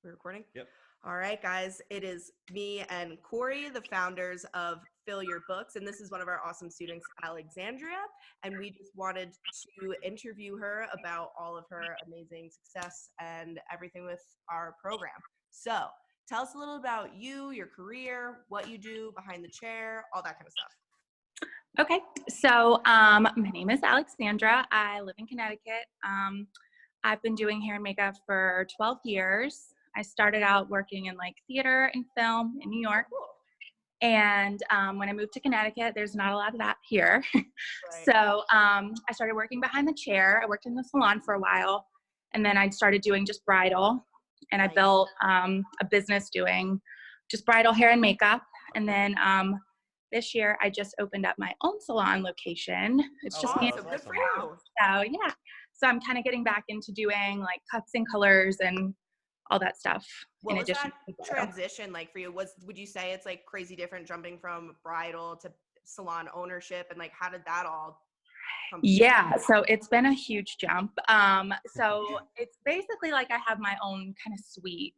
We're recording? Yep. All right, guys. It is me and Corey, the founders of Fill Your Books. And this is one of our awesome students, Alexandra. And we just wanted to interview her about all of her amazing success and everything with our program. So tell us a little about you, your career, what you do behind the chair, all that kind of stuff. Okay, so my name is Alexandra. I live in Connecticut. I've been doing hair and makeup for 12 years. I started out working in like theater and film in New York. Cool. And when I moved to Connecticut, there's not a lot of that here. Right. So I started working behind the chair. I worked in the salon for a while, and then I started doing just bridal. And I Nice. built a business doing just bridal hair and makeup. And then this year, I just opened up my own salon location. It's just me. Awesome. Good for you. So yeah, so I'm kind of getting back into doing like cuts and colors and all that stuff. What in was addition that to bridal. transition like for you? Would you say it's like crazy different jumping from bridal to salon ownership, and like how did that all come together? Yeah, so it's been a huge jump. So it's basically like I have my own kind of suite.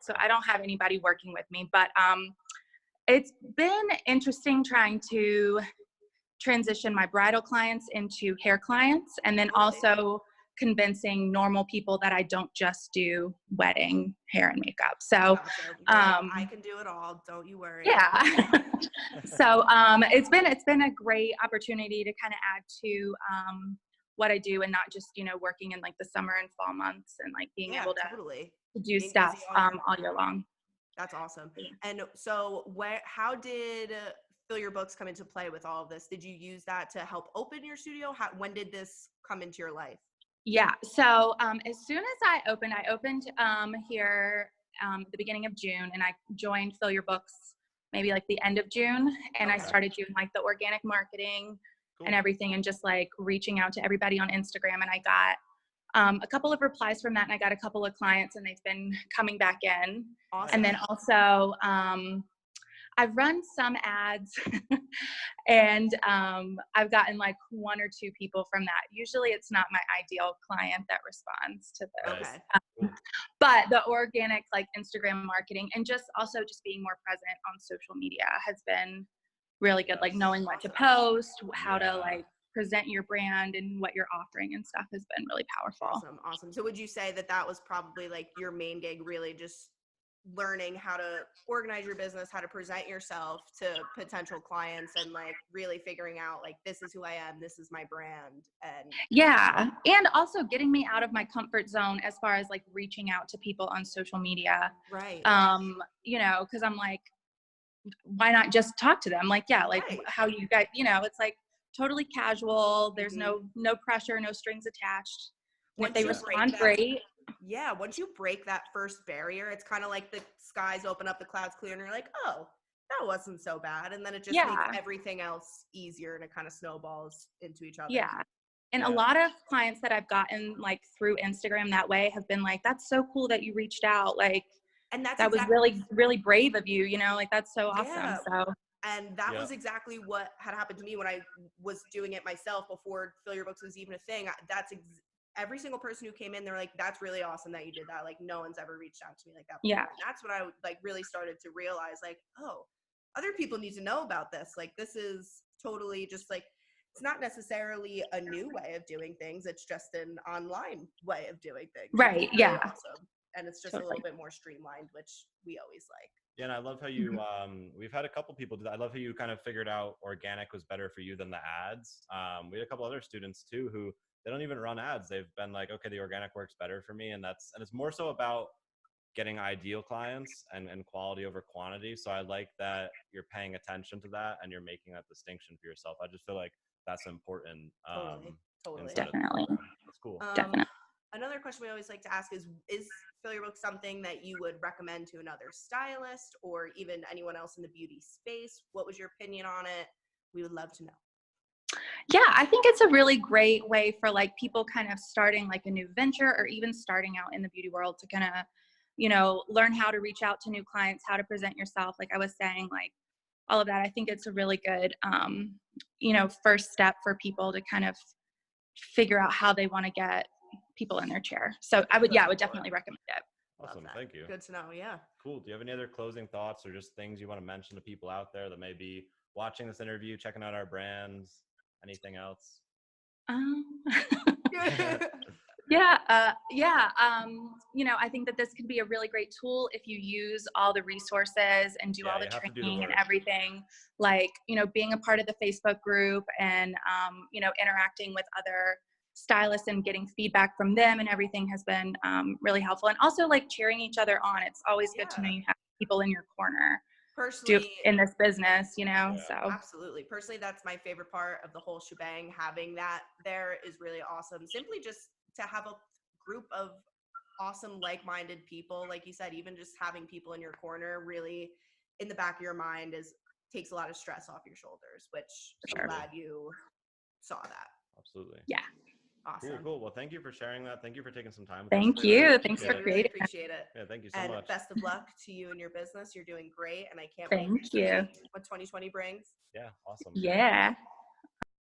So I don't have anybody working with me, but it's been interesting trying to transition my bridal clients into hair clients, and then Totally. also convincing normal people that I don't just do wedding hair and makeup. So I can do it all, don't you worry. yeah. So it's been a great opportunity to kind of add to what I do, and not just working in like the summer and fall months, and like being able to totally do Being stuff busy all year all year long. That's awesome. Yeah. And so how did Fill Your Books come into play with all of this? Did you use that to help open your studio? When did this come into your life? Yeah. So as soon as I opened here at the beginning of June, and I joined Fill Your Books maybe like the end of June, and I Okay. started doing like the organic marketing Cool. and everything, and just like reaching out to everybody on Instagram. And I got a couple of replies from that, and I got a couple of clients, and they've been coming back in. Awesome. And then also I've run some ads and I've gotten like one or two people from that. Usually it's not my ideal client that responds to those. Okay. Cool. But the organic like Instagram marketing, and just also just being more present on social media has been really good. Like Yes. knowing what to post, how to like present your brand and what you're offering and stuff has been really powerful. Awesome. So would you say that was probably like your main gig, really just learning how to organize your business, how to present yourself to potential clients, and like really figuring out like, this is who I am, this is my brand? And Yeah. And also getting me out of my comfort zone as far as like reaching out to people on social media. right. Because I'm like, why not just talk to them? Like, yeah, like Right. how you guys, it's like totally casual. There's Mhm. no pressure, no strings attached. And if Once they you respond, break that- great. Yeah, once you break that first barrier, it's kind of like the skies open up, the clouds clear, and you're like, oh, that wasn't so bad. And then it just Yeah. makes everything else easier, and it kind of snowballs into each other. Yeah. And Yeah. a lot of clients that I've gotten like through Instagram that way have been like, that's so cool that you reached out. Like, And that's that was really, really brave of you, like that's so awesome. Yeah. So And that Yeah. was exactly what had happened to me when I was doing it myself before Fill Your Books was even a thing. Every single person who came in, they're like, that's really awesome that you did that. Like, no one's ever reached out to me like that before. Yeah. And that's when I like really started to realize like, oh, other people need to know about this. Like, this is totally just like, it's not necessarily a new way of doing things. It's just an online way of doing things. Right, It's really yeah. awesome. And it's just a little bit more streamlined, which we always like. Yeah, and I love how you, we've had a couple people do that. I love how you kind of figured out organic was better for you than the ads. We had a couple other students too who they don't even run ads. They've been like, okay, the organic works better for me. And it's more so about getting ideal clients and quality over quantity. So I like that you're paying attention to that and you're making that distinction for yourself. I just feel like that's important. Totally. Definitely. That's cool. Definitely. Another question we always like to ask is Fill Your Book something that you would recommend to another stylist or even anyone else in the beauty space? What was your opinion on it? We would love to know. Yeah, I think it's a really great way for like people kind of starting like a new venture, or even starting out in the beauty world, to kind of, learn how to reach out to new clients, how to present yourself. Like I was saying, like all of that. I think it's a really good, first step for people to kind of figure out how they want to get people in their chair. So I would definitely recommend it. Awesome. Love that. Thank you. Good to know. Yeah. Cool. Do you have any other closing thoughts or just things you want to mention to people out there that may be watching this interview, checking out our brands? Anything else? I think that this could be a really great tool if you use all the resources and do all the you have to do the training and work. everything, like, being a part of the Facebook group and, interacting with other stylists and getting feedback from them and everything has been really helpful. And also like cheering each other on. It's always good to know you have people in your corner Personally, in this business, so. Absolutely. Personally, that's my favorite part of the whole shebang. Having that there is really awesome. Simply just to have a group of awesome, like-minded people, like you said, even just having people in your corner really in the back of your mind takes a lot of stress off your shoulders, which I'm glad you saw that. Absolutely. Yeah. Awesome. Cool. Well, thank you for sharing that. Thank you for taking some time with Thank us. you. Thanks for I really creating. appreciate it. Yeah, thank you so much. Best of luck to you and your business. You're doing great, and I can't Thank wait to you. see what 2020 brings. Yeah, awesome. Yeah.